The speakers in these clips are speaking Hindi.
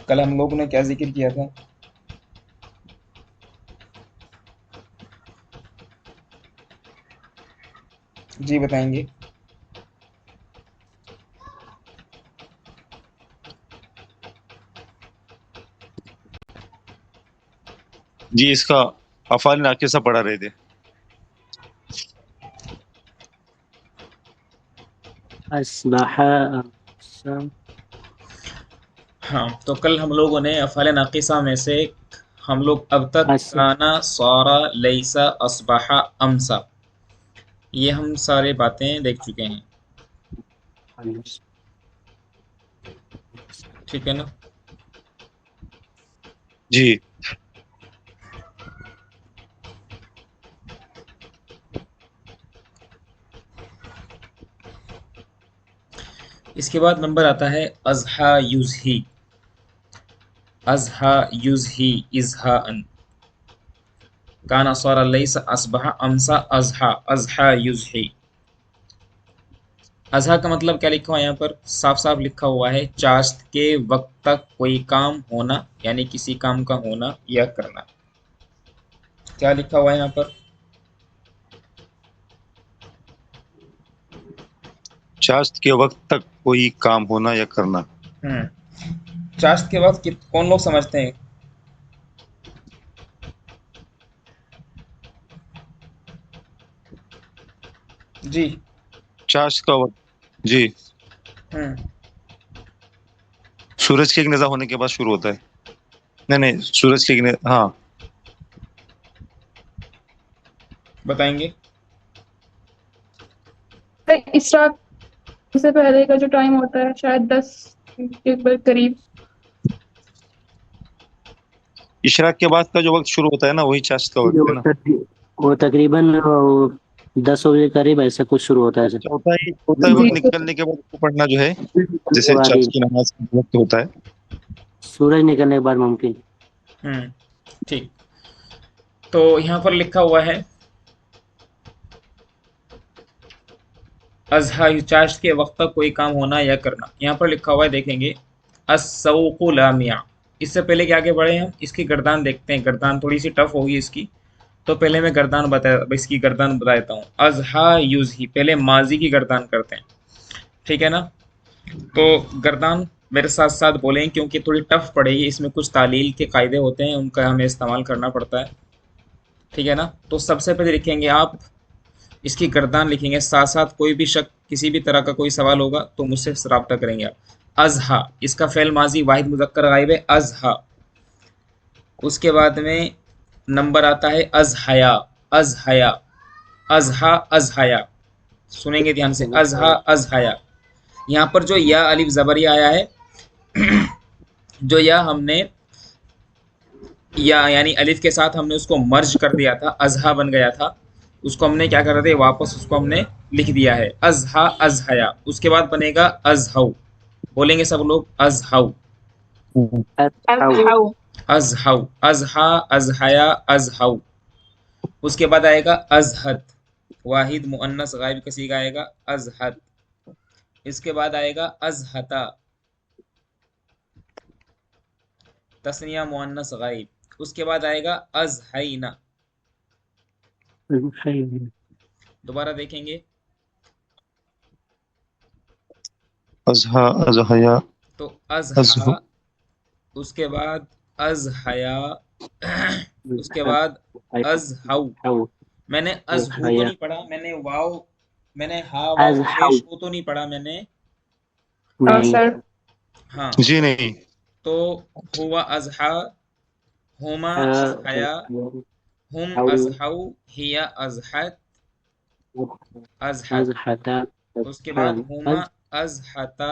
कल हम लोगों ने क्या जिक्र किया था? जी बताएंगे। जी, इसका अफ़ाल नाक़िसा पढ़ा रहे थे। अस्बहा हाँ, तो कल हम लोगों ने अफ़ाल नाक़िसा में से हम लोग अब तक अस काना, सारा, लैसा, अस्बहा, अमसा, ये हम सारे बातें देख चुके हैं। ठीक है ना? जी, इसके बाद नंबर आता है अज़हा युज़ही। अज़हा युज़ही इज़हाअन, काना सारा लैसा अस्बहा अमसा अज़हा, अज़हा युज़ही। अज़हा का मतलब क्या लिखा हुआ है यहाँ पर? साफ साफ लिखा हुआ है चाश्त के वक्त तक कोई काम होना, यानी किसी काम का होना या करना। क्या लिखा हुआ है यहाँ पर? चाश्त के वक़्त तक कोई काम होना या करना। चाश्त के वक्त कौन लोग समझते हैं? जी। चाश्त का वक़्त, जी, हम्म सूरज के एक नज़ा होने के बाद शुरू होता है। नहीं, नहीं, सूरज के एक न हाँ, बताएंगे। इशराक से पहले का जो टाइम होता है शायद 10 के करीब। इशराक के बाद का जो वक़्त शुरू होता है ना, वही चाश्त का वक़्त है ना। वो तकरीबन 10 बजे करीब ऐसा कुछ शुरू होता है सर। होता है जी वक़्त निकलने के बाद उसको पढ़ना जो है, के जैसे बाद ही चाश्त की नमाज़ का वक़्त होता है। सूरज निकलने के बाद मुमकिन। हम्म ठीक। तो यहाँ पर लिखा हुआ है अज़हा चाश्त के वक्त तक कोई काम होना या करना। यहाँ पर लिखा हुआ है, देखेंगे, अस्सौक़ु लामिया। इससे पहले कि आगे बढ़े हम इसकी गर्दान देखते हैं। गर्दान थोड़ी सी टफ होगी इसकी, तो पहले मैं गर्दान इसकी गर्दान बता देता हूँ। अज़हा युज़ही, पहले माजी की गर्दान करते हैं। ठीक है ना? तो गर्दान मेरे साथ साथ बोलें, क्योंकि थोड़ी टफ पड़ेगी, इसमें कुछ तालील के कायदे होते हैं, उनका हमें इस्तेमाल करना पड़ता है। ठीक है ना? तो सबसे पहले लिखेंगे आप इसकी गर्दान लिखेंगे, साथ साथ कोई भी शक, किसी भी तरह का कोई सवाल होगा तो मुझसे रब्ता करेंगे आप। अज़हा, इसका फ़ेल माजी वाहिद मुज़क्कर गायब है, अज़हा। उसके बाद में नंबर आता है अज़हया। अज़हया, अज़हा अज़हया, सुनेंगे ध्यान से, अज़हा अज़हया। यहाँ पर जो या अलिफ ज़बरिया आया है, जो या हमने या यानी अलिफ के साथ हमने उसको मर्ज कर दिया था, अज़हा बन गया था, उसको हमने क्या कर रहे थे, वापस उसको हमने लिख दिया है, अज़हा अज़हया। उसके बाद बनेगा अज़हऊ। बोलेंगे सब लोग, अज़हऊ, अज़हाउ। अज़हऊ, अज़हा अज़हया अज़हऊ। उसके बाद आएगा अज़हद, वाहिद मुअन्नस गायब का सीगा आएगा, अज़हद। इसके बाद आएगा अज़हता, तस्निया मुअन्नस गायब। उसके बाद आएगा अज़हैना। दोबारा देखेंगे अज़हा, अज़हया, तो अज़हा, अज़हु, उसके बाद अज़हया, उसके बाद अज़हऊ। मैंने अज़हू तो नहीं पढ़ा, मैंने वाव, मैंने हा वाव पेश को तो नहीं पढ़ा मैंने। हाँ नहीं। सर। हाँ, जी नहीं। तो हुआ अज़हा, हुमा अज़हया, हुम अज़हऊ, हिया अज़हत, अज़हत। उसके बाद हुमा अज़हता,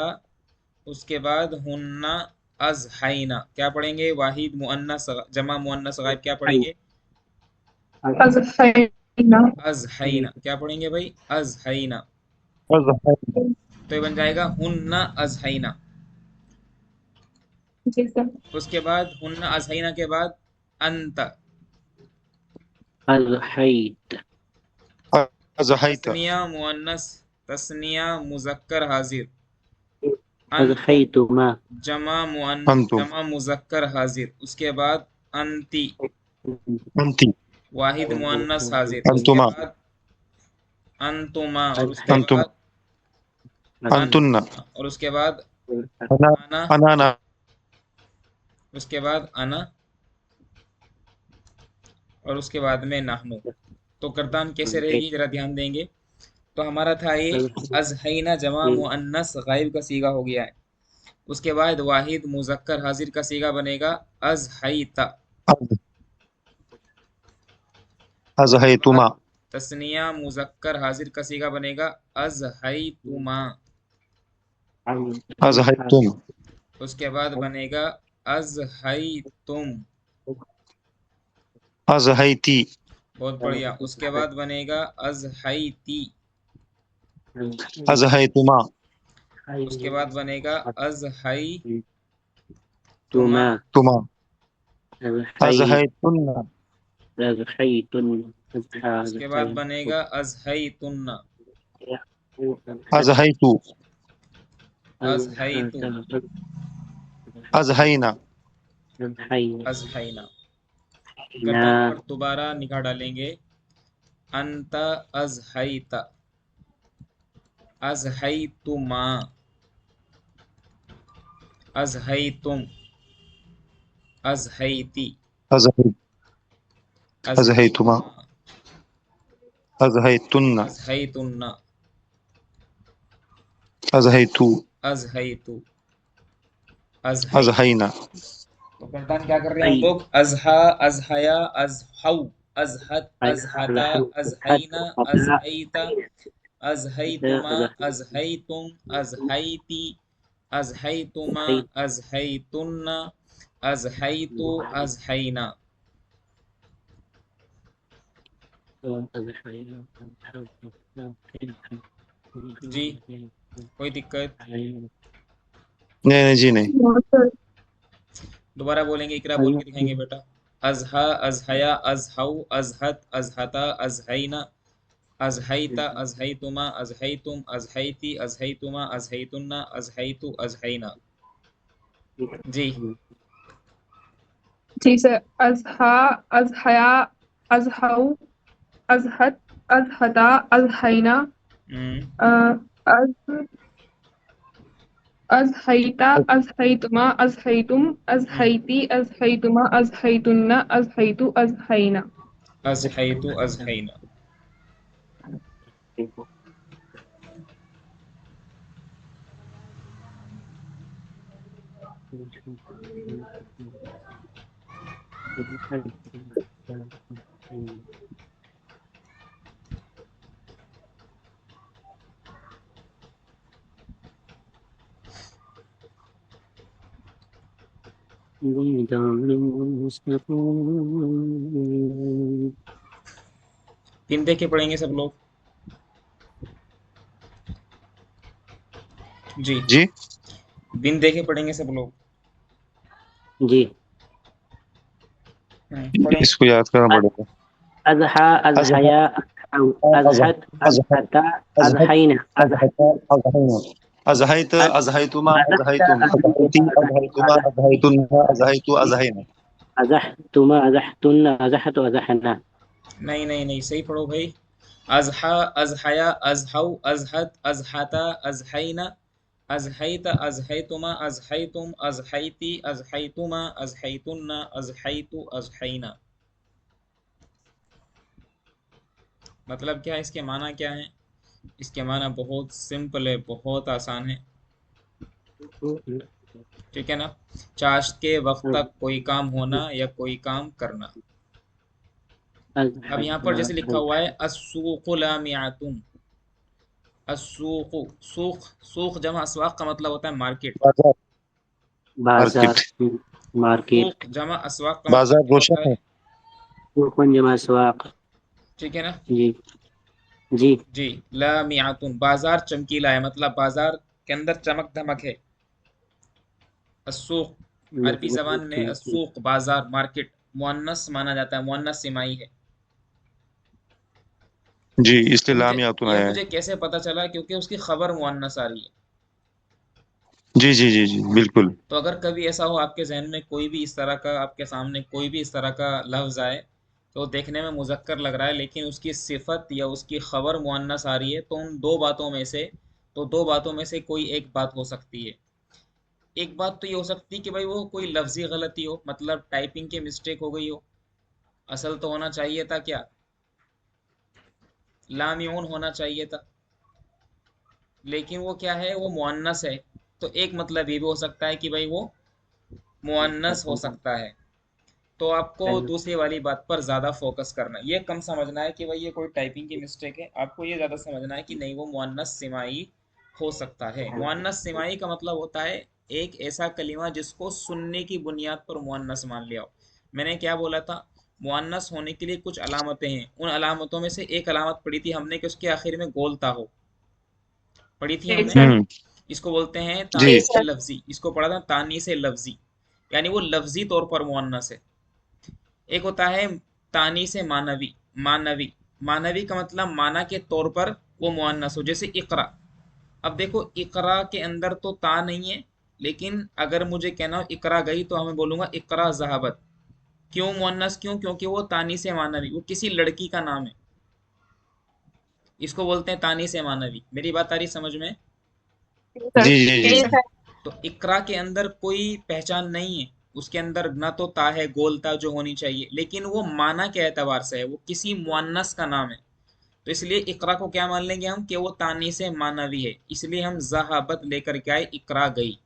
उसके बाद हुन्ना अज़हैना। क्या पढ़ेंगे? वाहिद मुअन्नस जमा मुअन्नस गायब क्या पढ़ेंगे? अज़हैना। अज़हैना। क्या पढ़ेंगे भाई? अज़हैना। अज़हा, तो ये बन जाएगा हुन्ना अज़हैना। जी सर। उसके बाद हुन्ना अज़हैना के बाद अंत, अज़हैता, तस्निया मुअन्नस, तस्निया मुज़क्कर हाजिर, अंतुम अज़हैतुमा। अंतुम, जमा मुज़क्कर हाजिर, उसके बाद अंती अंती, वाहिद मुअन्नस हाजिर, उसके अंतुमा, बाद अंतुमा, और उसके अंतुम, बाद अंतुन्ना, अंतुन्ना, और उसके बाद अना, आना, अनाना, उसके बाद आना, और उसके बाद में नाहनु। तो गर्दान कैसे रहेगी जरा ध्यान देंगे। तो हमारा था ये अजहैना जमा मुअन्नस गायब का सीगा हो गया है। उसके बाद वाहिद मुजक्कर हाजिर का सीगा बनेगा अजहैता। अज, उसके अज़हैतुमा, बाद तस्निया मुजक्कर हाजिर का सीगा बनेगा अजहैतुमा। अज़हैतुम, उसके बाद बनेगा अजहैतुम। अज़हैती, बहुत बढ़िया। उसके बाद बनेगा अजहैती। अज़हैतुमा, उसके बाद बनेगा अजहैतुमा। तुमा। तुमा, अज़है अज़हैतुन्ना, अज़हैतुन। उसके बाद बनेगा अजहैतुन्ना। अज़हैतु, अजहैतु। अज़हैना, अजहैना। गर्दन पर दोबारा निगाह डालेंगे। अंत अजहैता, अजहैतुमा, अजहैतुम, अजहैती, अज़है, अज़हैतुमा, अजहैतुमा, अज़हैतुन्ना, अजहैतुन्ना, अज़हैतु, अजहैतु, अजहैतु। अज़हैना, तो गर्दन क्या कर रहे हैं हम लोग? अजहा, अजहया, अजहौ, अजहत, अजहता, अजहैना, अजहैता, अजहैतुमा, अजहैतुम, अजहैती, अजहैतुमा, अजहैतुन्ना, अजहैतु, अजहैना। जी, कोई दिक्कत? नहीं नहीं जी नहीं, सर। दोबारा बोलेंगे, इकरा बोल के दिखाएंगे बेटा। अजहा, अजहया, अजहौ, अजहत, अजहता, अजहैना, अजहैता, अजहैतुमा, अजहैतुम, अजहैती, अजहैतुमा, अजहैतुन्ना, अजहैतु, अजहैना। जी। जी सर। अजहा, अजहया, अजहौ, अजहत, अजहता, अजहैना, हम्म। अ, अज अजहैता, अजहैतुमा, अजहैतुम, हम्म। अजहैती, अजहैतुमा, अजहैतुन्ना, अजहैतु, अजहैना। अजहैतु, अजहैना। पिन देख के पढ़ेंगे सब लोग। जी। जी, बिन देखे पढ़ेंगे सब लोग। जी। पढ़ेंगे। इसको याद करना पड़ेगा। अज़हा, अज़ह, अज़हया, अज़ह, अज़हत, अज़ह, अज़हता, अज़हत, अज़हैना, अज़हत, अज़हैना, अज़हैत, अज़हैतुमा, अज़हैतुम, अज़हैती, अज़हैतुमा, अज़हैतुन्ना, अज़हैतु, अज़हैना। अज़हतुमा, अज़हतुन्ना, अज़हतु, अज़हना। नहीं नहीं नहीं, सही पढ़ो भाई। अजहा, अजहया, अजहौ, अजहत, अजहता, अजहैना, अजहैत, अजहैतुमा, अजहैतुम, अजहैती, अजहैतुमा, अजहैतुन्ना, अजहैतु, अजहैना। मतलब क्या है? इसके माना क्या है? इसके माना बहुत सिंपल है, बहुत आसान है। ठीक है ना? चाश्त के वक्त तक कोई काम होना या कोई काम करना। अब यहाँ पर जैसे लिखा हुआ है अस्सूक़ु लामिअतुन। अस्सूक़ु, सूख, सूख जमा अस्वाक का मतलब होता है मार्केट। बाजार, बाजार, मार्केट, मार्केट। सूख जमा अस्वाक का मतलब बाजार क्या होता रोशन है? है। सुकून जमा सवाक। ठीक है ना? जी, जी। जी। लामिअतुन, बाजार चमकीला है, मतलब बाजार के अंदर चमक धमक है। अस्सूक, अरबी जबान में अस्सूक बाजार, मार्केट मुअन्नस माना जाता है, मुअन्नस सिमाई है। जी, इसलिए ये मुझे लाम यातुन ये आया है। मुझे कैसे पता चला? क्योंकि उसकी खबर मुअन्नस आ रही है। जी जी जी जी बिल्कुल। तो अगर कभी ऐसा हो आपके जहन में कोई भी इस तरह का, आपके सामने कोई भी इस तरह का लफ्ज़ आए तो वो देखने में मुज़क्कर लग रहा है लेकिन उसकी सिफत या उसकी खबर मुअन्नस आ रही है, तो उन दो बातों में से, तो दो बातों में से कोई एक बात हो सकती है। एक बात तो ये हो सकती है कि भाई वो कोई लफ्ज़ी गलती हो, मतलब टाइपिंग की मिस्टेक हो गई हो। असल तो होना चाहिए था क्या, लामिऊन होना चाहिए था, लेकिन वो क्या है, वो मुअन्नस है। तो एक मतलब ये भी हो सकता है कि भाई वो मुअन्नस हो सकता है। तो आपको दूसरी वाली बात पर ज़्यादा फोकस करना है, ये कम समझना है कि भाई ये कोई टाइपिंग की मिस्टेक है। आपको ये ज़्यादा समझना है कि नहीं, वो मुअन्नस सिमाई हो सकता है। मुअन्नस सिमाई का मतलब होता है एक ऐसा कलीमा जिसको सुनने की बुनियाद पर मुअन्नस मान लिया हो। मैंने क्या बोला था, मुअन्नस होने के लिए कुछ अलामतें हैं, उन अलामतों में से एक अलामत पढ़ी थी हमने कि उसके आखिर में गोलता हो, पढ़ी थी जी हमने। सर। इसको बोलते हैं जी तानीस लफ्जी, इसको पढ़ा था तानीस लफ्जी, यानी वो लफ्जी तौर पर मुअन्नस है। एक होता है तानी से मानवी, मानवी, मानवी का मतलब माना के तौर पर वो मुअन्नस हो, जैसे इकरा। अब देखो इकरा के अंदर तो ता नहीं है, लेकिन अगर मुझे कहना हो इकरा गई तो हमें बोलूंगा इकरा जहाबत। क्यों मुअन्नस, क्यों, क्योंकि वो तानी से मानवी, वो किसी लड़की का नाम है, इसको बोलते हैं तानी से मानवी। मेरी बात आ रही समझ में? जी जी जी तो इकरा के अंदर कोई पहचान नहीं है, उसके अंदर ना तो ता है गोलता जो होनी चाहिए, लेकिन वो माना के एतबार से है, वो किसी मुअन्नस का नाम है। तो इसलिए इकरा को क्या मान लेंगे हम कि वो तानी से मानवी है, इसलिए हम जहाबत लेकर के आए, इकरा गई।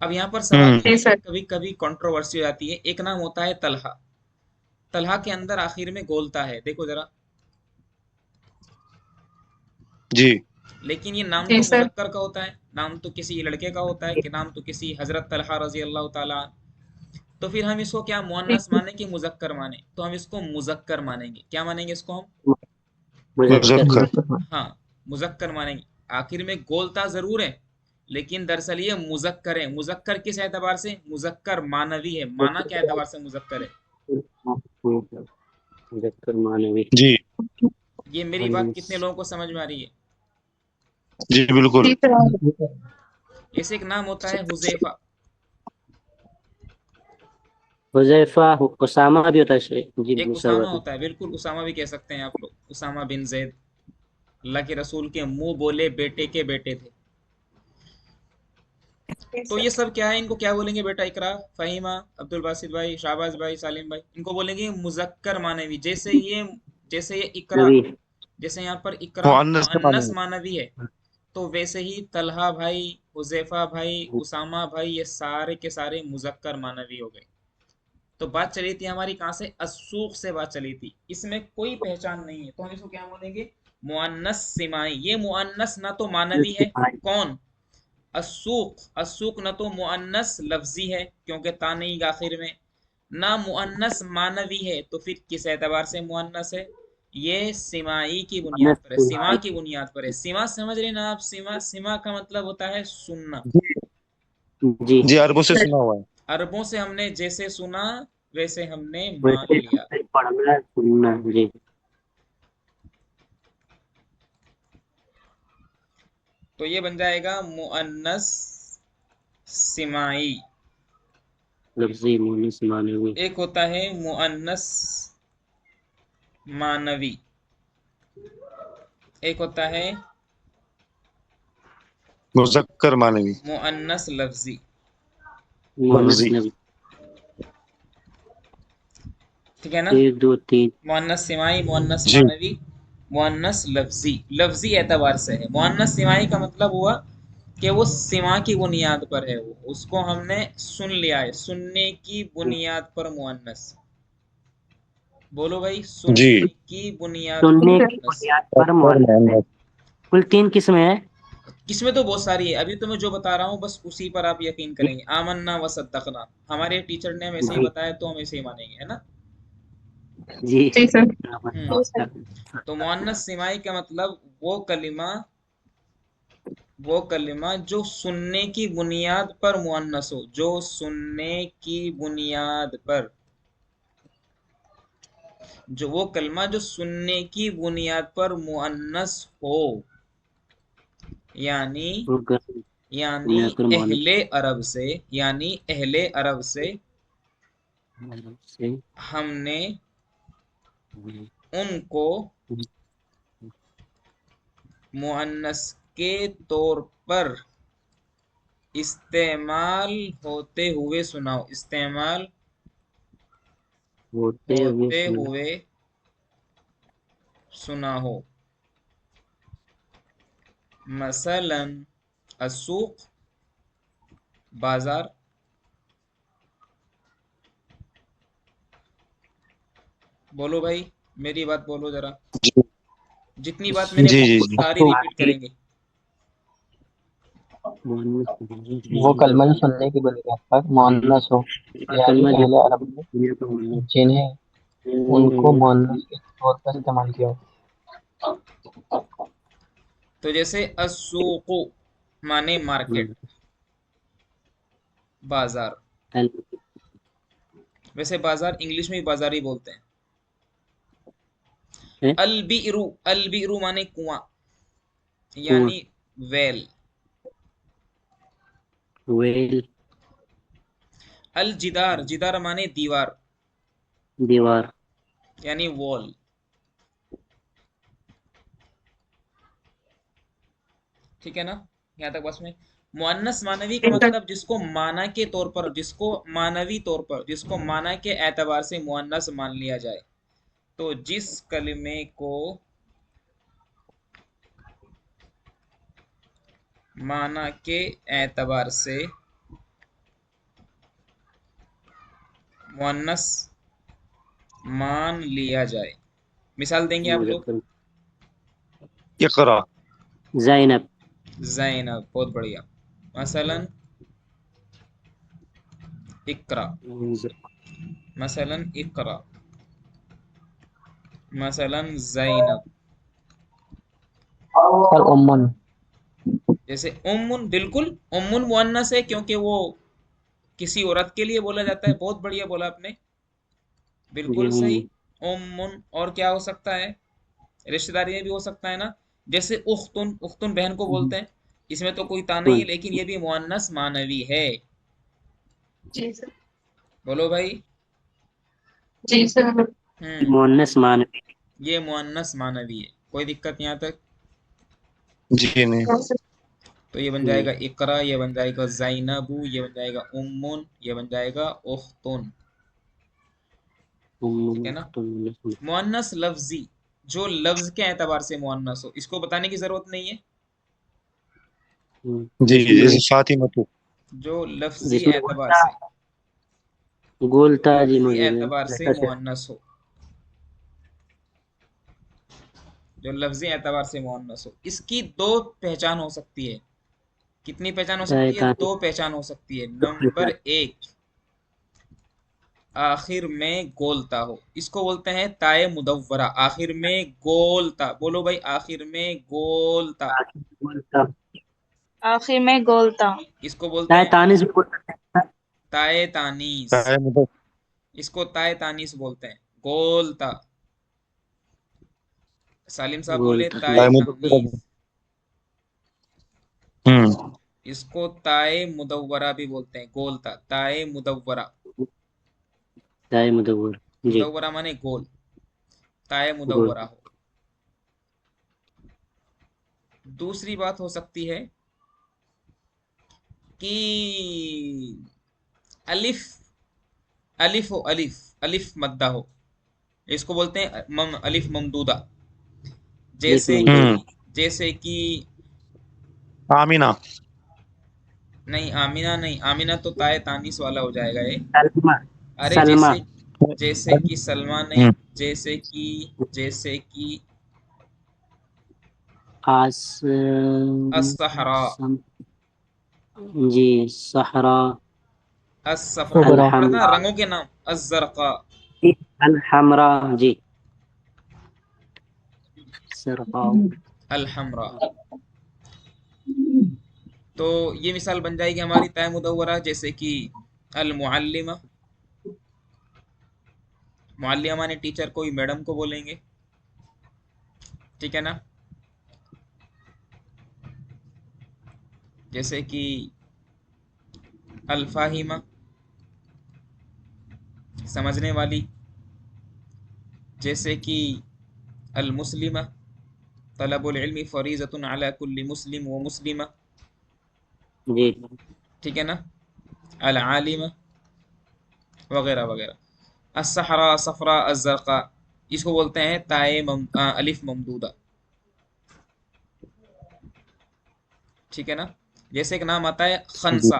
अब यहाँ पर सवाल ये हम्म। है कि कभी कभी कंट्रोवर्सी हो जाती है। एक नाम होता है तलहा, तलहा के अंदर आखिर में गोलता है, देखो जरा, जी लेकिन ये नाम जी तो सर। मुजक्कर का होता है, नाम तो किसी लड़के का होता है, कि नाम तो किसी हजरत तलहा रजी अल्लाह ताला। तो फिर हम इसको क्या मुअन्नस माने कि मुजक्कर माने? तो हम इसको मुजक्कर मानेंगे। क्या मानेंगे इसको हम? मुजक्कर। मुजक्कर। हाँ, मुजक्कर मानेंगे। आखिर में गोलता जरूर है, लेकिन दरअसल ये मुजक्कर है। मुजक्कर किस एतबार से? मुजक्कर मानवी है, माना के एतबार से मुजक्कर है। मुजक्कर मानवी। जी ये मेरी बात कितने लोगों को समझ में आ रही है? जी बिल्कुल। जी सर। जैसे एक नाम होता है हुजैफा, हुजैफा, उसामा भी होता है जी एक सर उसामा बता। होता है, बिल्कुल उसामा भी कह सकते हैं आप लोग, उसामा बिन जैद। अल्लाह के रसूल के मुंह बोले बेटे के बेटे थे। तो ये सब क्या है, इनको क्या बोलेंगे बेटा? इकरा, फहीमा, अब्दुल बासित भाई, शाहबाज भाई, सालिम भाई, इनको बोलेंगे मुजक्कर मानवी। जैसे ये इकरा, नबी। जैसे यहाँ पर इकरा मुअन्नस से मुअन्नस मानेंगे। मानवी है, तो वैसे ही तलहा भाई, हुजैफा भाई, उसामा भाई, ये सारे के सारे मुजक्कर मानवी हो गए। तो बात चली थी हमारी कहाँ से? अस्सूक से बात चली थी। इसमें कोई पहचान नहीं है, तो हम इसको क्या बोलेंगे? मुअन्नस सिमाई। ये मुअन्नस ना तो मानवी है, कौन? अस्सूक। अस्सूक न तो मुअन्नस लफ्जी है क्योंकि ता नहीं आखिर में, ना मुअन्नस मानवी है, तो फिर किस एतबार से मुअन्नस है? ये सिमाई की बुनियाद पर है, सिमा की बुनियाद पर है। सिमा समझ रहे ना आप? सिमा, सिमा का मतलब होता है सुनना। जी। जी अरबों से सुना हुआ है। अरबों से हमने जैसे सुना वैसे हमने मान वैसे लिया। पढ़ना सुनना जी। तो ये बन जाएगा मुअन्नस सिमाई। लफ्जी मुनीस मानवी। एक होता है मुअन्नस मानवी, एक होता है मुजक्कर मानेंगे। मुअन्नस लफ्जी। मुअन्नस लफ्जी। नबी। ठीक है ना? एक दो तीन। मुअन्नस सिमाई, मुअन्नस जी मानवी, मुअन्नस लफ्जी। लफ्जी एतबार से है। मुअन्नस सिमाई का मतलब हुआ कि वो सिमा की बुनियाद पर है, वो उसको हमने सुन लिया है, सुनने की बुनियाद पर मुअन्नस। बोलो भाई, जी। सुनने की बुनियाद पर सुनने की मुअन्नस। बुनियाद पर मुअन्नस। कुल तीन किस्में हैं। इसमें तो बहुत सारी है, अभी तो मैं जो बता रहा हूँ बस उसी पर आप यकीन जी। करेंगे। आमन्ना व सद्दकना, हमारे टीचर ने वैसे ही जी। बताया तो हम ऐसे ही मानेंगे, है ना? जी। जी सर। तो मुअन्नस सिमाई का मतलब वो कलिमा जो सुनने की बुनियाद पर मुअन्नस हो, जो सुनने की बुनियाद पर, जो वो कलमा जो सुनने की बुनियाद पर मुअन्नस हो, यानी यानी याकुल मोहन अहले अरब से, यानी अहले अरब से से हमने उनको मुअन्नस के तौर पर इस्तेमाल होते हुए सुनाओ, इस्तेमाल होते हुए होते सुना। हुए सुना हो। मसलन अस्सूक, बाजार। बोलो भाई, मेरी बात बोलो जरा। जी जितनी बात मैंने जी बोली जी वो जी। सारी रिपीट करेंगे। वो कलमा जो सुनने की बोली आप पर मुअन्नस हो, यानी कलमा अहले अरब ने जिन्हें उनको मुअन्नस के तौर पर इस्तेमाल किया हो। तो जैसे अस्सूकु माने मार्केट, बाजार। वैसे बाजार इंग्लिश में भी बाजार ही बोलते हैं। अलबिरु, अलबिरु माने कुआं, यानी वेल। वेल अल जिदार, जिदार माने दीवार, दीवार। यानी वॉल। ठीक है ना, यहाँ तक बस में। मुअन्नस मानवी का मतलब जिसको माना के तौर पर, जिसको मानवी तौर पर, जिसको माना के एतबार से मुअन्नस मान लिया जाए। तो जिस कलमे को माना के एतबार से मुअन्नस मान लिया जाए। मिसाल देंगे आप लोग। इकरा। ज़ैनब। ज़ैनब, बहुत बढ़िया। मसलन इकरा, मसलन इकरा, मसलन ज़ैनब। सर उम्मन। जैसे उम्मुन, बिल्कुल उम्मुन मुअन्नस है क्योंकि वो किसी औरत के लिए बोला जाता है। बहुत बढ़िया बोला आपने, जी बिल्कुल सही। उम्मुन, और क्या हो सकता है? रिश्तेदारी में भी हो सकता है ना। जैसे उख्तुन, उख्तुन बहन को बोलते हैं। इसमें तो कोई ता नहीं है, लेकिन ये भी मुअन्नस मानवी है। जी सर। बोलो भाई। जी सर। मुअन्नस मानवी। ये मुअन्नस मानवी है, कोई दिक्कत यहाँ तक? जी नहीं। तो ये बन जाएगा इकरा, ये बन जाएगा ज़ैनबू, ये बन जाएगा उम्मुन, ये बन जाएगा उख्तुन। ठीक है ना। मुअन्नस लफ्जी, जो लफ्ज के एतबार से मुअन्नस हो, इसको बताने की जरूरत नहीं है। जी जिसमें जैसे फातिमा तो। जो लफ्जी जिसमें एतबार से, गोलता जी लफ्जी मौजूद एतबार से है। मुअन्नस हो, जो लफ्जी एतबार से मुअन्नस हो। इसकी दो पहचान हो सकती है। कितनी पहचान हो सकती है? तानी दो पहचान हो सकती है। नंबर एक, आखिर में गोलता हो, इसको बोलते हैं ताए मुदव्वरा। आखिर में गोलता, बोलो भाई, आखिर में गोलता, गोलता। आखिर में गोलता। इसको बोलते ताए हैं तानिस भी बोल सकते हैं। ताए तानीस। मतलब। इसको ताए तानीस बोलते हैं, गोलता। सालिम साहब बोले गोलता। ताए मतलब। तानीस। हम्म। इसको ताए मुदव्वरा भी बोलते हैं, गोलता, ताए मुदव्वरा। ताए मुदव्वर। जी। मुदव्वरा माने गोल, ताए गोल। मुदव्वरा हो। दूसरी बात हो सकती है कि अलिफ, अलिफ हो, अलिफ, अलिफ मद्दा हो। इसको बोलते हैं अलिफ ममदूदा। लिख जैसे कि, मंदूर। जैसे कि, आमीना। नहीं आमीना नहीं, आमीना तो ताए तानीस वाला हो जाएगा ये। सलमा। अरे सलमा। जैसे, जैसे कि सलमा नहीं, जैसे कि, जैसे कि आस असहरा, जी सहरा। असफरा, सुगरा। पढ़ा था ना अलहमरा। रंगों के नाम, अजरका, अलहमरा। जी। सरकाव। अलहमरा। तो ये मिसाल बन जाएगी हमारी ताय मुदव्वरा। जैसे कि अल मुअल्लिमा, मुअल्लिमा माने टीचर, कोई मैडम को बोलेंगे। ठीक है ना। जैसे कि अल्फाहिमा, समझने वाली। जैसे कि अल मुस्लिमा, तलबुल इल्मी फरीज़तुन अला कुल्ली मुस्लिम व मुस्लिमा, जी। ठीक है ना। अल आलिमा वगैरह वगैरह। अस्सहरा सफरा अज़्ज़रक़ा, इसको बोलते हैं अलिफ ममदूदा, ठीक है ना। जैसे एक नाम आता है जी। खनसा,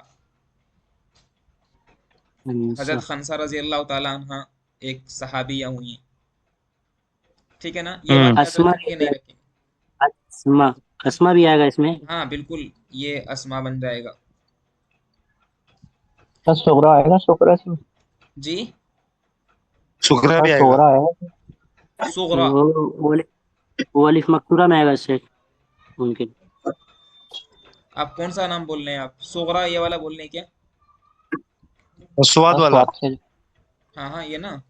अच्छा। हजरत खनसा रजी अल्लाह ताला अन्हा एक सहाबिया हुई हैं, ठीक है ना। ये बात याद अस्मा रखेंगे कि नहीं रखेंगे? अस्मा अस्मा भी आएगा इसमें? हाँ बिल्कुल, ये अस्मा बन जाएगा। सर सोगरा आएगा, सोगरा इसमें? जी, शुक्र सर भी आएगा। सोगरा आएगा? सुगरा। वो वो अलिफ मकसूरा में आएगा इससे उनके। आप कौन सा नाम बोल रहे हैं? आप सुगरा ये वाला बोल रहे हैं क्या? और स्वाद सर वाला। स्वाद से। हाँ हाँ, ये ना।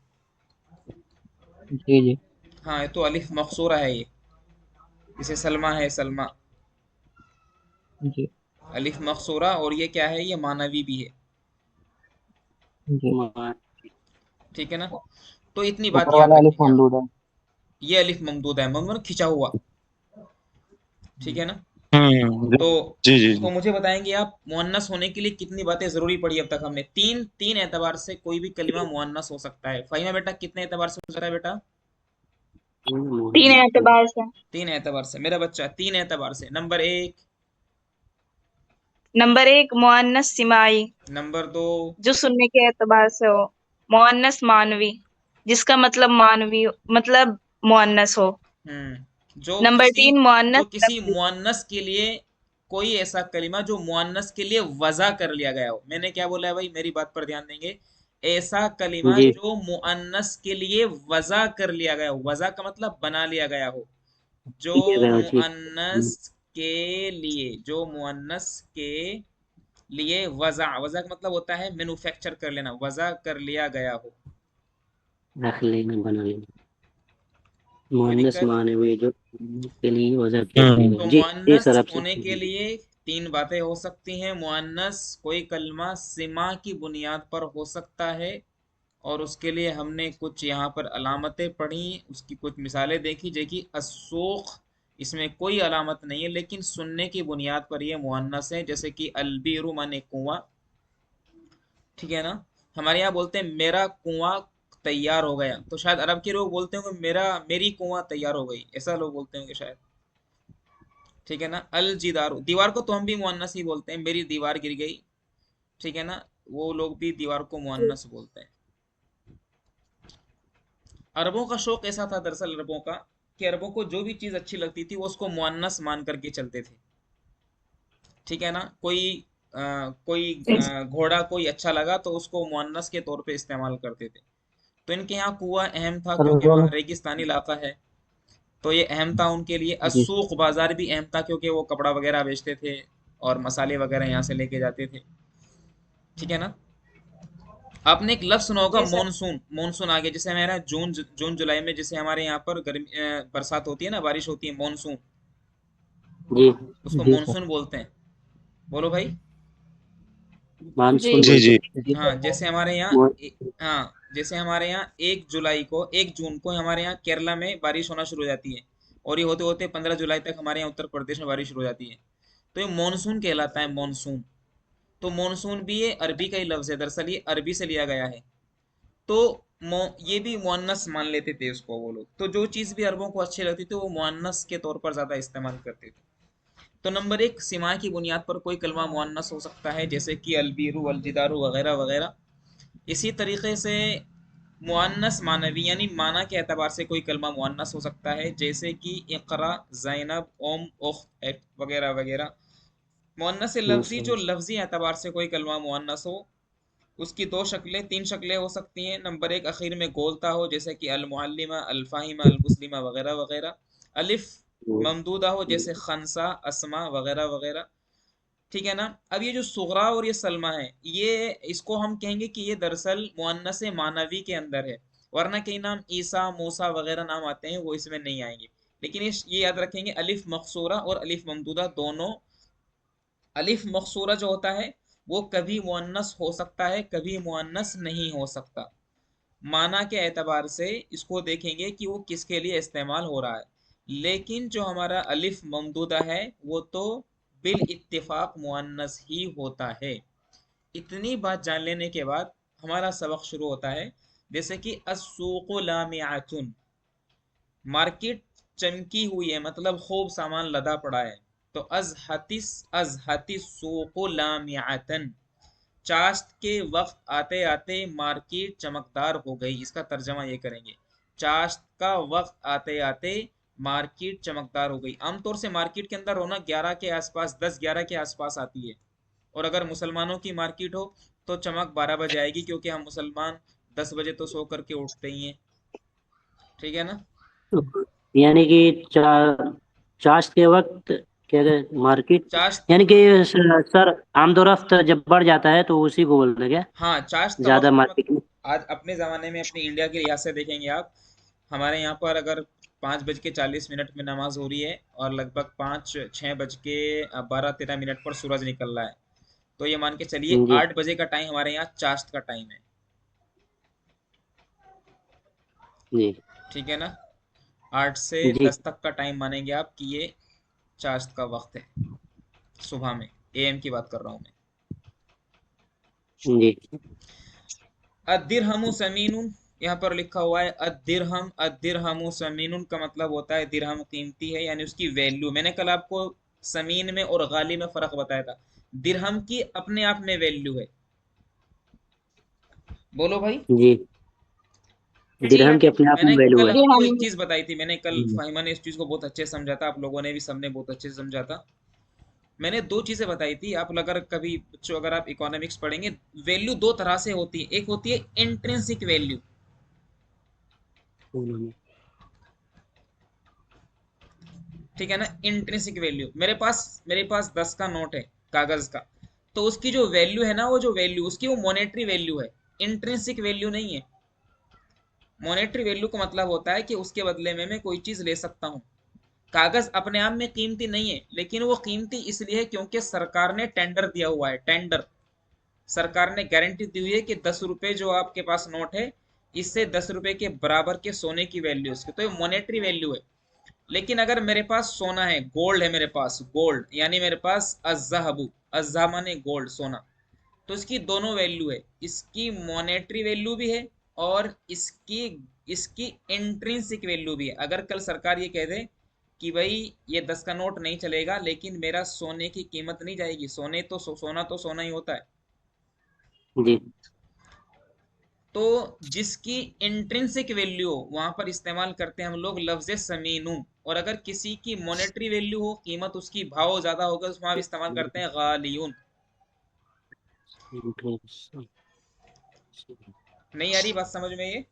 जी जी। हाँ, ये तो अलिफ मकसूरा है ये। जैसे सलमा है, सलमा, जी अलिफ मकसूरा। और ये क्या है? ये मानवी भी है, जी। ठीक है ना। तो इतनी बात ऊपर याद वाला अलिफ रखेंगे आप। ममदूद है। ये अलिफ ममदूद है, ममदूद खिंचा हुआ, ठीक है ना। जी तो जी जी जी। तो मुझे बताएंगे आप, मुअन्नस होने के लिए कितनी बातें जरूरी पड़ी अब तक हमने? तीन तीन एतबार से कोई भी कलिमा मुअन्नस हो सकता है। फाहिमा बेटा, कितने एतबार से हो सकता है बेटा? 3 एतबार से। तीन एतबार से मेरा बच्चा, तीन एतबार से। नंबर एक। नंबर 1 मुअन्नस सिमाई, नंबर दो। जो सुनने के एतबार से हो। मुअन्नस मानवी, जिसका मतलब मानवी मतलब मुअन्नस हो। जो नंबर किसी 3 जो मुअन्नस किसी लफ्ज़ी। मुअन्नस के लिए, कोई ऐसा कलिमा जो मुअन्नस के लिए वज़ा कर लिया गया हो। मैंने क्या बोला है भाई? मेरी बात पर ध्यान देंगे। ऐसा कलिमा जी। जो मुअन्नस के लिए वज़ा कर लिया गया हो। वज़ा का मतलब बना लिया गया हो। जो ठीक है ठीक। मुअन्नस के लिए, जो मुअन्नस के लिए वज़ा, वज़ा का मतलब होता है मैन्युफैक्चर कर लेना, वज़ा कर लिया गया हो। रख लेना, बना लेना। कोई मुअन्नस दिक्कत? मानवी जो के लिए वजह किया तो जाएगा। जी जी मुअन्नस सर, आपसे। होने के लिए तीन बातें हो सकती हैं। मुअन्नस कोई कलमा सिमा की बुनियाद पर हो सकता है, और उसके लिए हमने कुछ यहाँ पर अलामतें पढ़ी, उसकी कुछ मिसालें देखी। देखी अस्सूख, इसमें कोई अलामत नहीं है, लेकिन सुनने की बुनियाद पर यह मुअन्नस है। जैसे कि अलबीरु माने कुआं, ठीक है ना। हमारे यहाँ बोलते हैं मेरा कुआं तैयार हो गया, तो शायद अरब के लोग बोलते होंगे मेरी कुआं तैयार हो गई, ऐसा लोग बोलते होंगे शायद, ठीक है ना। अल जिदारू, दीवार को तो हम भी मुअन्नस ही बोलते हैं, मेरी दीवार गिर गई, ठीक है ना। वो लोग भी दीवार को मुअन्नस बोलते हैं। अरबों का शौक ऐसा था दरअसल, अरबों का, कि अरबों को जो भी चीज अच्छी लगती थी वो उसको मुअन्नस मान करके चलते थे, ठीक है ना। कोई घोड़ा कोई अच्छा लगा तो उसको मुअन्नस के तौर पे इस्तेमाल करते थे। तो इनके यहाँ कुआं अहम था, सर क्योंकि दोनों। वहाँ रेगिस्तानी इलाका है, तो ये अहम था उनके लिए। जी। अस्सूक, बाजार भी अहम था, क्योंकि वो कपड़ा वगैरह बेचते थे और मसाले वगैरह यहाँ से लेके जाते थे, ठीक है ना। आपने एक लफ्ज सुना होगा जी सर। मॉनसून। मॉनसून आ गया, जैसे हमारे यहाँ जून जुलाई में जैसे हमारे यहाँ पर गर्मी बरसात होती है ना, बारिश होती है, मॉनसून, जी। उसको जी सर। मॉनसून बोलते हैं। बोलो भाई। जी। मानसून जी बोलते जी। जी हाँ, सर वो। जैसे हमारे यहाँ हैं। हाँ, जैसे हमारे यहाँ 1 जून को हमारे यहाँ केरला में बारिश होना शुरू हो जाती है, और ये होते होते 15 जुलाई तक हमारे यहाँ उत्तर प्रदेश में बारिश शुरू हो जाती है। तो ये मॉनसून कहलाता है, मॉनसून। तो मॉनसून भी ये अरबी का ही लफ्ज है, दरअसल ये अरबी से लिया गया है। तो ये भी मुअन्नस मान लेते थे उसको वो लोग। तो जो चीज़ भी अरबों को अच्छी लगती थी वो मुअन्नस के तौर पर ज़्यादा इस्तेमाल करते थे। तो नंबर एक, सिमा की बुनियाद पर कोई कलमा मुअन्नस हो सकता है, जैसे कि अलबीरु, अलजिदारु वगैरह वगैरह। इसी तरीके से मुअन्नस मानवी, यानी माना के एतबार से कोई कलमा मुअन्नस हो सकता है, जैसे कि इक़रा, ज़ैनब, ओम, उख्त वगैरह वगैरह। मुअन्नस लफ्ज़ी, जो लफ्ज़ी एतबार से कोई कलमा मुअन्नस हो, उसकी दो शक्लें, तीन शक्लें हो सकती हैं। नंबर एक, आखिर में गोलता हो, जैसे कि अल मुअल्लिमा, अल फाहिमा, अल मुस्लिमा वगैरह वगैरह। अलिफ ममदूदा हो, जैसे खनसा, अस्मा वगैरह वगैरह, ठीक है ना। अब ये जो सुगरा और ये सलमा है, ये इसको हम कहेंगे कि ये दरअसल मुअन्नस मानवी के अंदर है, वरना कई नाम ईसा, मूसा वगैरह नाम आते हैं, वो इसमें नहीं आएंगे। लेकिन ये याद रखेंगे, अलिफ मकसूरा और अलिफ ममदूदा दोनों अलिफ मकसूरा जो होता है वो कभी मुअन्नस हो सकता है, कभी मुअन्नस नहीं हो सकता। माना के एतबार से इसको देखेंगे कि वो किसके लिए इस्तेमाल हो रहा है। लेकिन जो हमारा अलिफ ममदूदा है वो तो बिल इत्तिफाक मुअन्नस ही होता है। इतनी बात जान लेने के बाद हमारा सबक शुरू होता है। जैसे कि अस्सूक़ु लामिअतुन, मार्केट चमकी हुई है, मतलब खूब सामान लदा पड़ा है। तो अज़हतिस सूक़ु लामिअतन, चाश्त के वक्त आते आते मार्केट चमकदार हो गई। इसका तर्जमा ये करेंगे, चाश्त का वक्त आते आते मार्केट चमकदार हो गई। आमतौर से मार्केट के अंदर रौनक 11 के आसपास, 10-11 के आसपास आती है। और अगर मुसलमानों की मार्केट हो तो चमक 12 बजे आएगी, क्योंकि हम मुसलमान 10 बजे तो सो करके उठते ही हैं। ठीक है ना। यानी कि चाश के वक्त क्या कहते मार्केट, चाश्त, यानी कि सर आमदोरफ्त जब बढ़ जाता है तो उसी को बोलते हैं क्या, हाँ चाश्त का ज्यादा वक्त मार्केट में? आज अपने ज़माने में अपने इंडिया के लिहाज से देखेंगे आप, हमारे यहाँ पर अगर 5:40 में नमाज हो रही है और लगभग 6:13 पर सूरज निकल रहा है, तो ये मान के चलिए जी 8 बजे का टाइम हमारे यहाँ चाश्त का टाइम है। जी ठीक है ना। 8 से जी 10 तक का टाइम मानेंगे आप कि ये चाश्त का वक्त है, सुबह में, एएम की बात कर रहा हूँ मैं। जी अद्दिरहमु समीनुन, यहाँ पर लिखा हुआ है अद्दिरहम, अद्दिरहमु समीनुन का मतलब होता है दिरहम कीमती है, यानी उसकी वैल्यू। मैंने कल आपको समीन में और गाली में फर्क बताया था। दिरहम की अपने आप में वैल्यू है। बोलो भाई। जी जी दिरहम की अपने आप में मैंने वैल्यू कल है। जी आपको हम एक चीज बताई थी, मैंने कल हम्म, फाहिमा ने इस चीज को बहुत अच्छे से समझा था, आप लोगों ने भी, सबने बहुत अच्छे से समझा था। मैंने दो चीजें बताई थी। आप अगर कभी बच्चों, अगर आप इकोनॉमिक्स पढ़ेंगे, वैल्यू दो तरह से होती है। एक होती है इंट्रिंसिक वैल्यू, ठीक है ना। इंट्रिंसिक वैल्यू, मेरे पास 10 का नोट है कागज का, तो उसकी जो वैल्यू है ना, वो जो वैल्यू उसकी, वो मॉनेटरी वैल्यू है, इंट्रिंसिक वैल्यू नहीं है। मॉनेटरी वैल्यू का मतलब होता है कि उसके बदले में मैं कोई चीज ले सकता हूँ। कागज अपने आप में कीमती नहीं है, लेकिन वो कीमती इसलिए है क्योंकि सरकार ने टेंडर दिया हुआ है। टेंडर, सरकार ने गारंटी दी हुई है कि 10 रुपए जो आपके पास नोट है, इससे 10 रुपए के बराबर के सोने की वैल्यू उसकी, तो ये मॉनेटरी वैल्यू है। लेकिन अगर मेरे पास सोना है, गोल्ड है मेरे पास, गोल्ड यानी मेरे पास अज़्ज़हबु, अज़्ज़ा माने गोल्ड, सोना, तो इसकी दोनों वैल्यू है। इसकी मॉनेटरी वैल्यू भी है और इसकी इसकी इंट्रिंसिक वैल्यू भी है। अगर कल सरकार ये कह दे कि भाई ये 10 का नोट नहीं चलेगा, लेकिन मेरा सोने की कीमत नहीं जाएगी, सोना तो सोना ही होता है, जी तो जिसकी इंट्रिंसिक वैल्यू हो वहां पर इस्तेमाल करते हैं हम लोग लफ्ज समीनू। और अगर किसी की मॉनेटरी वैल्यू हो, कीमत उसकी भाव ज्यादा होगा, तो वहां भी इस्तेमाल करते हैं गालियून। नहीं आ रही बात समझ में ये।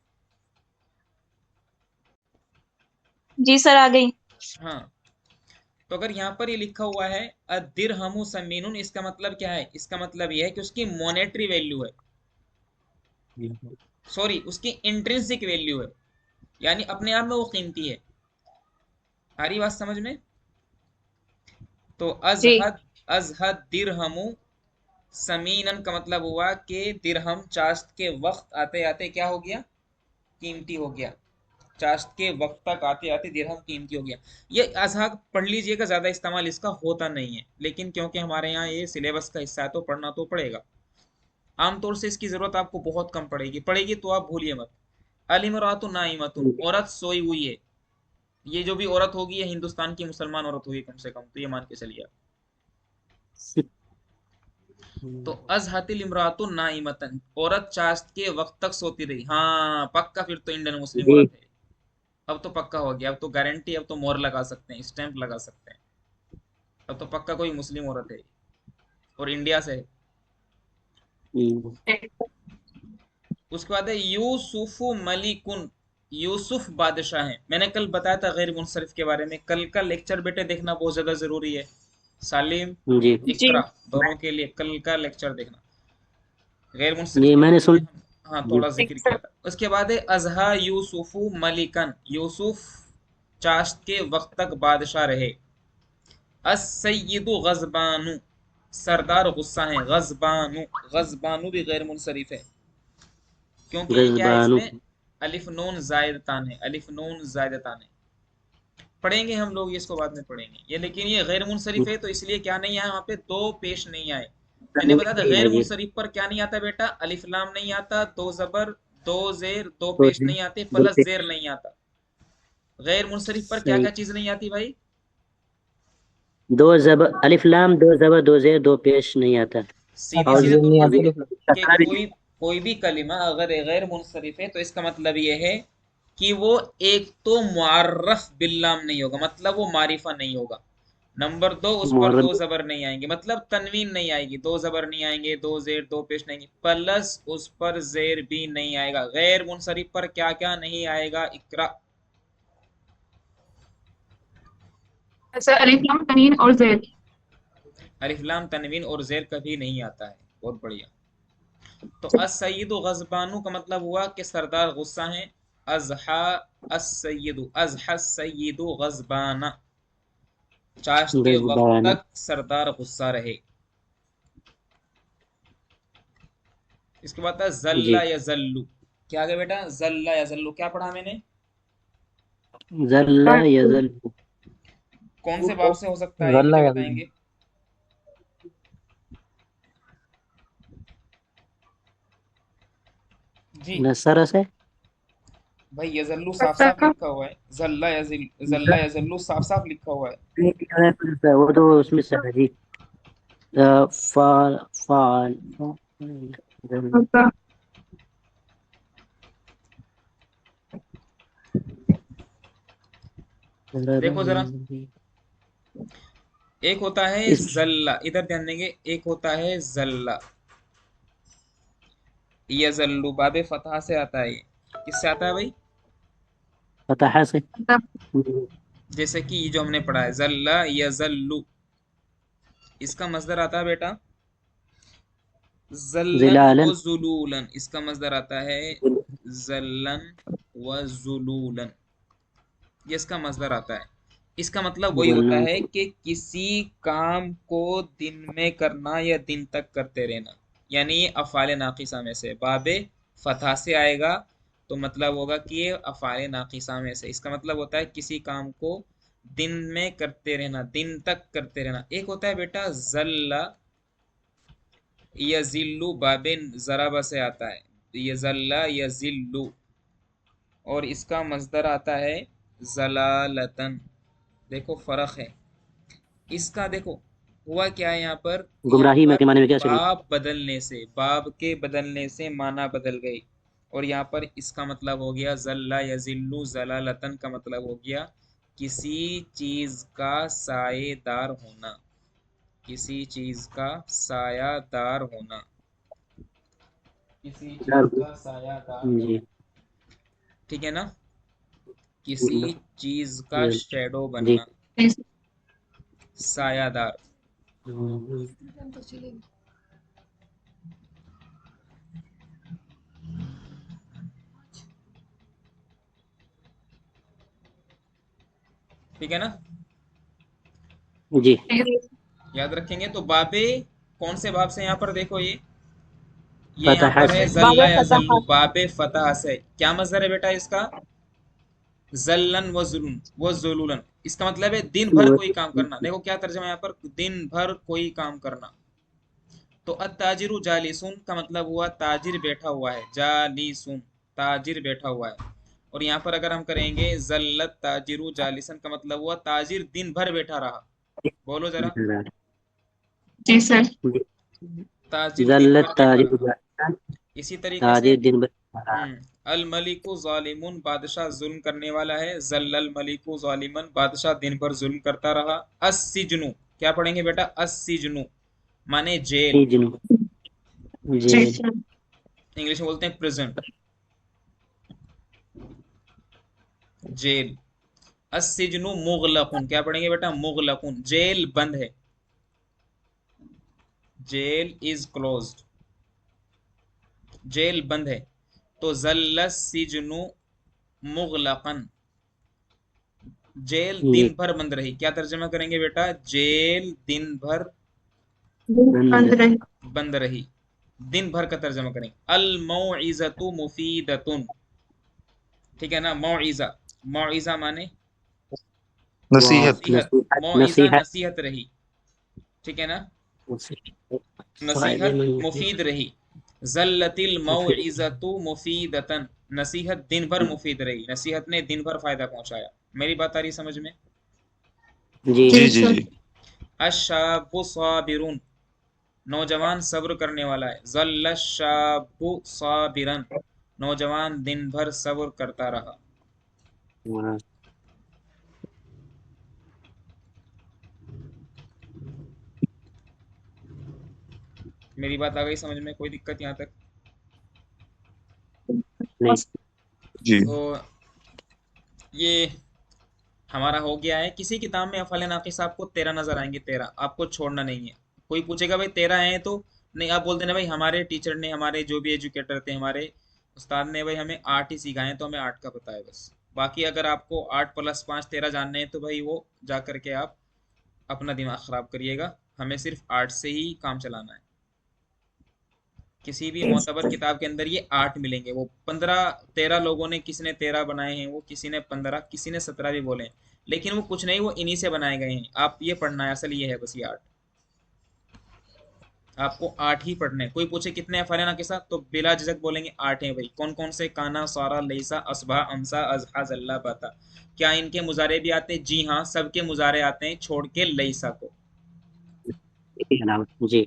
जी सर आ गई। हाँ, तो अगर यहाँ पर ये लिखा हुआ है अद्दिरहमु समीनुन, इसका मतलब क्या है? इसका मतलब ये है कि उसकी मॉनेटरी वैल्यू है, सॉरी उसकी इंट्रिंसिक वैल्यू है, यानी अपने आप में वो कीमती है। आ रही बात समझ में। तो जी अजहद, अजहद दिरहमु समीनन का मतलब हुआ कि दिरहम चाश्त के वक्त आते आते क्या हो गया? कीमती हो गया। चाश्त के वक्त तक आते आते दिरहम कीमती हो गया। ये अजहद पढ़ लीजिएगा, ज्यादा इस्तेमाल इसका होता नहीं है, लेकिन क्योंकि हमारे यहाँ ये सिलेबस का हिस्सा है तो पढ़ना तो पड़ेगा। आमतौर से इसकी जरूरत आपको बहुत कम पड़ेगी, पड़ेगी तो आप भूलिए मत। अलिमरातु नाइमतुन, औरत सोई हुई है। ये जो भी औरत होगी ये हिंदुस्तान की मुसलमान औरत होगी कम से कम, तो ये मान के चलिए आप। तो अजहतिल इमरातु नाइमतन, औरत चाश्त के वक्त तक सोती रही। हाँ पक्का, फिर तो इंडियन मुस्लिम जी औरत है। अब तो पक्का हो गया, अब तो गारंटी, अब तो मोहर लगा सकते हैं, स्टैंप लगा सकते हैं। अब तो पक्का कोई मुस्लिम औरत है और इंडिया से है। उसके बाद है यूसुफ मलिकुन, यूसुफ बादशाह हैं। मैंने कल बताया था गैर मुनसरिफ के बारे में। कल का लेक्चर बेटे देखना बहुत ज्यादा जरूरी है। सालिम, जी जी इकरा, दोनों के लिए कल का लेक्चर देखना। गैर मुनसरिफ ये के मैंने बारे में सुन। हाँ जी थोड़ा ठीक जिक्र किया सर। था। उसके बाद है अजहा यूसुफु मलिकन, यूसुफ चाश्त के वक्त तक बादशाह रहे। अस सैयदु गजबानु, सरदार गुस्सा है, गजबानु, गजबानु भी गैर मुनसरिफ है, क्योंकि ये क्या है, गजबानु इसमें अलिफ नून जायदतान है, अलिफ नून जायदतान है। पढ़ेंगे हम लोग इसको बाद में पढ़ेंगे ये, लेकिन ये गैर मुनसरिफ है तो इसलिए क्या नहीं आया वहाँ पे, दो पेश नहीं आए। मैंने बताया था गैर जी मुनसरिफ पर क्या नहीं आता बेटा, अलिफ लाम नहीं आता, दो जबर, दो जेर, दो दो पेश नहीं आते, दो प्लस पे जेर नहीं आता। गैर मुनसरिफ पर क्या सही क्या चीज नहीं आती भाई, दो जबर अलिफ लाम दो जबर दो जेर दो पेश नहीं आता सीधे और सीधे तौर नहीं पर आती देखें लिख कि कोई भी कलिमा अगर गैर मुनसरिफ है तो इसका मतलब ये है कि वो एक तो मुअर्रफ बिल्लाम नहीं होगा, मतलब वो मारिफा नहीं होगा। नंबर दो, उस पर मुहर्रम दो जबर नहीं आएंगे, मतलब तनवीन नहीं आएगी, दो जबर नहीं आएंगे, दो जेर दो पेश नहीं, प्लस उस पर जेर भी नहीं आएगा। गैर मुनसरिफ पर क्या क्या नहीं आएगा, इकरा। ऐसा अलिफ लाम तनीन और जेर। अलिफ लाम तनवीन और जेर कभी नहीं आता है। बहुत बढ़िया। तो असय्यिदु गज़बानु का मतलब हुआ कि सरदार गुस्सा है। अज़हा असय्यिदु, अज़हा सय्यिदु गज़बाना, चाशते वक्त गजबान तक सरदार गुस्सा रहे। इसके बाद था जी जल्ला या जल्लू। क्या आ गया बेटा, जल्ला या जल्लू, क्या पढ़ा मैंने, जल्ला यजल कौन से बाब से हो सकता है ये गल्ला मुझे या बताएंगे। जी नसर से भाई, यजल्लू साफ साफ लिखा हुआ है, जल्ला यजल्लू साफ साफ लिखा हुआ है। वो तो उसमें से है जी फाल फाल देखो जरा, एक होता है इस जल्ला, इधर ध्यान देंगे, एक होता है जल्ला, यजल्लू बाबे फतहा से आता है। ये किससे आता है भाई, फतहा से जैसे कि ये जो हमने पढ़ा है जल्ला यजल्लू, इसका मजदर आता है बेटा जल्लन व जिलालन जुलूलन, इसका मजदर आता है जल्लन व जुलूलन, ये इसका मजदर आता है। इसका मतलब वही होता गुलम है कि किसी काम को दिन में करना या दिन तक करते रहना, यानी ये अफ़ाल नाक़िसा में से, बाबे फतहा से आएगा तो मतलब होगा कि ये अफ़ाल नाक़िसा में से। इसका मतलब होता है किसी काम को दिन में करते रहना, दिन तक करते रहना। एक होता है बेटा जल्ला यजिल्लु, बाबे ज़राबा से आता है, यजल्ला यजिल्लु, और इसका मजदर आता है जलालतन। देखो फर्क है इसका, देखो हुआ क्या है यहाँ गुमराही में पर के माने में क्या चली बाब बदलने से, बाब के बदलने से माना बदल गई, और यहाँ पर इसका मतलब हो गया जल्ला यजिल्लु जलालतन, का मतलब हो गया किसी चीज का सायेदार होना, किसी चीज का सायादार होना, किसी चीज का सायादार जी होना, ठीक है ना, किसी चीज का शेडो जी बनना, सायादार। ठीक है ना, जी याद रखेंगे। तो बाबे कौन से बाब से यहाँ पर देखो, ये यहाँ फतहा पर है से जल्ला या जल्लू, बाबे फतह से। क्या मजदर है बेटा इसका, जल्लन व जुलूलन, इसका मतलब है दिन भर कोई काम करना। देखो क्या तर्जमा है यहाँ पर, दिन भर कोई काम करना। तो अत्ताजिरु जालिसुन का मतलब हुआ ताजिर बैठा हुआ है, जालिसुन ताजिर बैठा हुआ है। और यहाँ पर अगर हम करेंगे जल्लत ताजिरु जालिसन का मतलब हुआ ताजिर दिन भर बैठा रहा। बोलो जरा, जी सर। ताजिर दिन जल्लत भर बैठा ताजिर रहा। इसी तरीके से ताजिर दिन भर अल मलिकु जालिमुन, बादशाह जुल्म करने वाला है, जल्लल मलिकु जालिमन, बादशाह दिन भर जुल्म करता रहा। अस्सिजनु, क्या पढ़ेंगे बेटा, अस्सिजनु माने जेल, सिजनु जी जेल सर। इंग्लिश में बोलते हैं प्रिजन, जेल। अस्सिजनु मुगलकुन, क्या पढ़ेंगे बेटा, मुगलकुन, जेल बंद है, जेल इज क्लोज्ड, जेल बंद है। तो जल्ल सिजनु मुगलकन, जेल जी दिन भर बंद रही। क्या तर्जमा करेंगे बेटा, जेल दिन भर बंद रही। बंद रही। दिन भर का तर्जमा करेंगे, अल मौइज़तु मुफीदतुन। ठीक है ना, मौइज़ा, मौइज़ा माने नसीहत। नसीहत, मौइज़ा नसीहत नसीहत रही। ठीक है ना, फायदे नसीहत मंद मुफीद रही। जल्लतिल मौइज़तु मुफीदतन, नसीहत दिन भर मुफीद रही, नसीहत ने दिन भर फायदा पहुंचाया। मेरी बात आ रही समझ में? जी जी जी जी सर। जी। अशाबु साबिरुन, नौजवान सब्र करने वाला है। ज़ल्ल शाबु साबिरन, नौजवान दिन भर सब्र करता रहा। हाँ, मेरी बात आ गई समझ में? कोई दिक्कत यहाँ तक? नहीं जी तो ये हमारा हो गया है। किसी किताब में अफ़ाल नाक़िस आपको 13 नजर आएंगे, 13 आपको छोड़ना नहीं है। कोई पूछेगा भाई 13 हैं तो नहीं, आप बोल देना भाई हमारे टीचर ने, हमारे जो भी एजुकेटर थे, हमारे उस्ताद ने भाई हमें 8 ही सिखाए, तो हमें 8 का पता है बस। बाकी अगर आपको 8 + 5 13 जानने हैं तो भाई वो जा करके आप अपना दिमाग ख़राब करिएगा। हमें सिर्फ 8 से ही काम चलाना है। किसी भी मोतबर किताब के अंदर ये 8 मिलेंगे। वो 15 13 लोगों ने, किसी ने 13 बनाए हैं, वो किसी ने 15, किसी ने 17 भी बोले हैं, लेकिन वो कुछ नहीं, वो इन्हीं से बनाए गए हैं। आप ये पढ़ना है, असल ये है बस, ये 8 आपको 8 ही पढ़ने हैं। कोई पूछे कितने हैं फलाना के साथ, तो बिला झिझक बोलेंगे 8 हैं भाई। कौन कौन से? काना, सारा, लेसा, असबा, अमसा, अजहा, जल्ला, बाता। क्या इनके मुजारे भी आते हैं? जी हाँ, सबके मुजारे आते हैं छोड़ के लेसा को। जी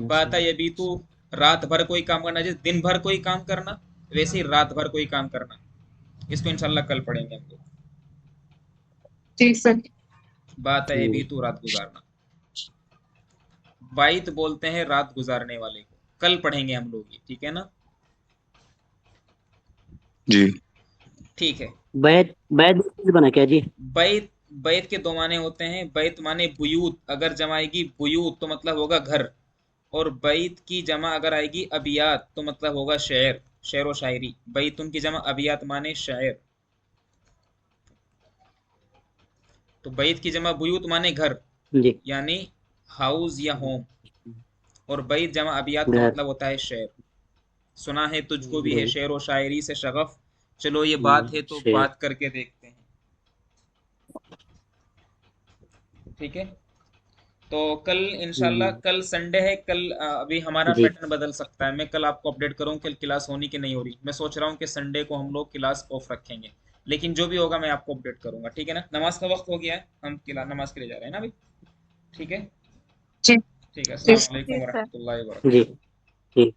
बाता ये भी तो रात भर कोई काम करना, जैसे दिन भर कोई काम करना, वैसे ही रात भर कोई काम करना। इसको इंशाल्लाह कल पढ़ेंगे हम लोग। जी सर। बात है भी तो रात गुजारना, बाइत बोलते हैं रात गुजारने वाले को। कल पढ़ेंगे हम लोग ये, ठीक है ना? जी। ठीक है। बैत बैत बना क्या जी? बैत, बैत के दो माने होते हैं। बैत माने बुयूत, अगर जमा आएगी बुयूत तो मतलब होगा घर, और बैत की जमा अगर आएगी अबियात तो मतलब होगा शेर, शेर व शायरी। बैतुन की जमा अबियात माने शायर। तो बैत की जमा बुयूत माने घर, जी यानी हाउस या होम, और बैत जमा अबियात का घर मतलब होता है शेर। सुना है तुझको भी है शेर व शायरी से शगफ, चलो ये बात है तो शेर बात करके देखते हैं। ठीक है, तो कल इंशाल्लाह, कल संडे है, कल अभी हमारा जी पैटर्न बदल सकता है। मैं कल आपको अपडेट करूँ कल क्लास होनी कि नहीं हो रही। मैं सोच रहा हूँ कि संडे को हम लोग क्लास ऑफ रखेंगे, लेकिन जो भी होगा मैं आपको अपडेट करूंगा। ठीक है ना? नमाज का वक्त हो गया है, हम नमाज के लिए जा रहे हैं ना अभी। ठीक है, जी ठीक है। जी अस्सलाम वालेकुम जी सर। वरहमतुल्लाहि जी वबरकातुहू। जी।